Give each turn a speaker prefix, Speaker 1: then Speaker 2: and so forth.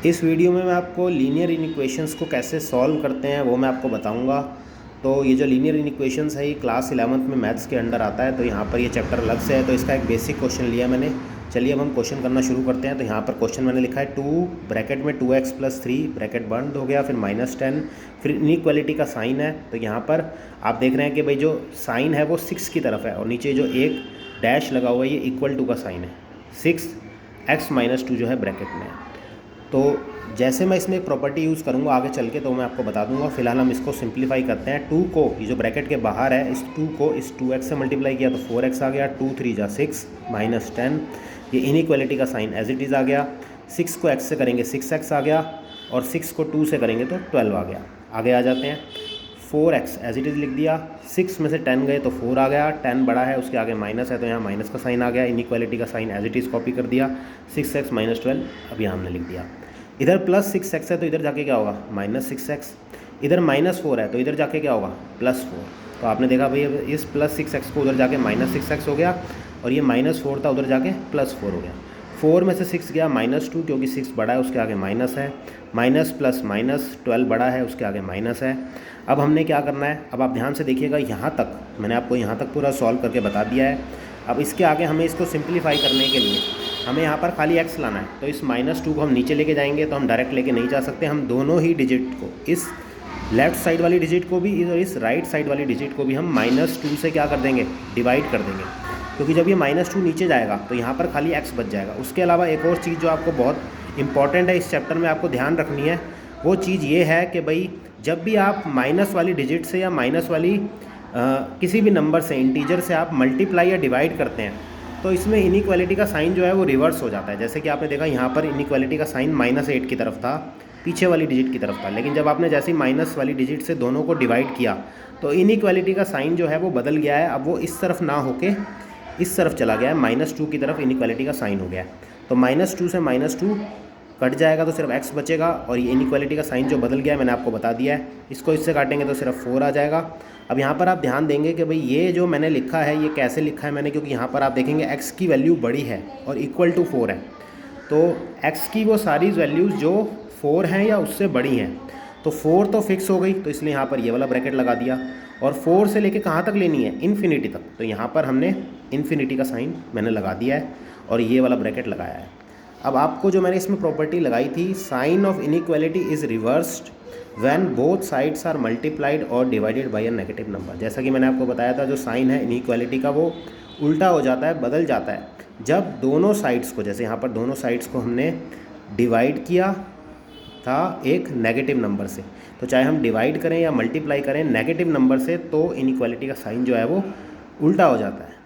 Speaker 1: इस वीडियो में मैं आपको लीनियर इनइक्वेशंस को कैसे सॉल्व करते हैं वो मैं आपको बताऊंगा। तो ये जो लीनियर इनइक्वेशंस है ये क्लास 11th में मैथ्स के अंडर आता है। तो यहाँ पर ये चैप्टर अलग से है, तो इसका एक बेसिक क्वेश्चन लिया मैंने। चलिए अब हम क्वेश्चन करना शुरू करते हैं। तो यहाँ पर क्वेश्चन मैंने लिखा है 2 ब्रैकेट में 2x + 3 ब्रैकेट बंद हो गया, फिर -10, फिर इनइक्वालिटी का साइन है। तो यहाँ पर आप देख रहे हैं कि भाई जो साइन है वो 6 की तरफ है और नीचे जो एक डैश लगा हुआ है ये इक्वल टू का साइन है। 6x - 2 जो है ब्रैकेट में है। तो जैसे मैं इसमें एक प्रॉपर्टी यूज़ करूँगा आगे चल के तो मैं आपको बता दूंगा। फिलहाल हम इसको सिंप्लीफाई करते हैं। 2 को, ये जो ब्रैकेट के बाहर है, इस 2 को इस 2x से मल्टीप्लाई किया तो 4x आ गया। 2 3 जा 6 -10, ये इनइक्वालिटी का साइन एज इट इज़ आ गया। 6 को x से करेंगे 6x आ गया और 6 को 2 से करेंगे तो 12 आ गया। आगे आ जाते हैं। 4x एज इट इज़ लिख दिया, 6 में से 10 गए तो 4 आ गया। 10 बड़ा है उसके आगे माइनस है तो यहाँ माइनस का साइन आ गया। इनइक्वालिटी का sign as it is copy कर दिया। 6x - 12 अब यहाँ हमने लिख दिया। इधर +6x है तो इधर जाके क्या होगा -6x। इधर -4 है तो इधर जाके क्या होगा +4। तो आपने देखा भाई इस +6x को उधर जाके -6x हो गया और ये -4 था उधर जाके +4 हो गया। 4 में से 6 गया -2 क्योंकि 6 बड़ा है उसके आगे माइनस है। माइनस प्लस माइनस 12 बड़ा है उसके आगे माइनस है। अब हमने क्या करना है, अब आप ध्यान से देखिएगा, यहाँ तक मैंने आपको यहाँ तक पूरा सॉल्व करके बता दिया है। अब इसके आगे हमें इसको सिंप्लीफाई करने के लिए हमें यहाँ पर खाली x लाना है। तो इस -2 को हम नीचे लेके जाएंगे तो हम डायरेक्ट लेके नहीं जा सकते। हम दोनों ही डिजिट को, इस लेफ़्ट साइड वाली डिजिट को भी और इस राइट साइड वाली डिजिट को भी हम -2 से क्या कर देंगे, डिवाइड कर देंगे। क्योंकि जब ये -2 नीचे जाएगा तो यहाँ पर खाली x बच जाएगा। उसके अलावा एक और चीज़ जो आपको बहुत इंपॉर्टेंट है इस चैप्टर में आपको ध्यान रखनी है, वो चीज़ ये है कि भाई जब भी आप माइनस वाली डिजिट से या माइनस वाली किसी भी नंबर से, इंटीजर से आप मल्टीप्लाई या डिवाइड करते हैं तो इसमें इनइक्वालिटी का साइन जो है वो रिवर्स हो जाता है। जैसे कि आपने देखा यहाँ पर इनइक्वालिटी का साइन -8 की तरफ था, पीछे वाली डिजिट की तरफ था। लेकिन जब आपने जैसे ही माइनस वाली डिजिट से दोनों को डिवाइड किया तो इनइक्वालिटी का साइन जो है वो बदल गया है। अब वो इस तरफ ना होके इस तरफ चला गया है, -2 की तरफ इनइक्वालिटी का साइन हो गया है। तो -2 से -2 कट जाएगा तो सिर्फ x बचेगा और ये इनइक्वालिटी का साइन जो बदल गया है मैंने आपको बता दिया है। इसको इससे काटेंगे तो सिर्फ 4 आ जाएगा। अब यहाँ पर आप ध्यान देंगे कि भाई ये जो मैंने लिखा है ये कैसे लिखा है मैंने, क्योंकि यहाँ पर आप देखेंगे x की वैल्यू बड़ी है और इक्वल टू 4 है। तो x की वो सारी वैल्यूज़ जो 4 हैं या उससे बड़ी हैं, तो 4 तो फिक्स हो गई तो इसलिए यहाँ पर ये वाला ब्रैकेट लगा दिया। और 4 से लेके कहाँ तक लेनी है, इन्फिनिटी तक, तो यहाँ पर हमने इन्फिनिटी का साइन मैंने लगा दिया है और ये वाला ब्रैकेट लगाया है। अब आपको जो मैंने इसमें प्रॉपर्टी लगाई थी, sign of inequality is reversed when both sides are multiplied और divided by a negative number. जैसा कि मैंने आपको बताया था, जो साइन है इनइक्वालिटी का वो उल्टा हो जाता है, बदल जाता है जब दोनों साइड्स को, जैसे यहाँ पर दोनों साइड्स को हमने डिवाइड किया था एक नेगेटिव नंबर से। तो चाहे हम डिवाइड करें या मल्टीप्लाई करें नेगेटिव नंबर से तो इनइक्वालिटी का साइन जो है वो उल्टा हो जाता है।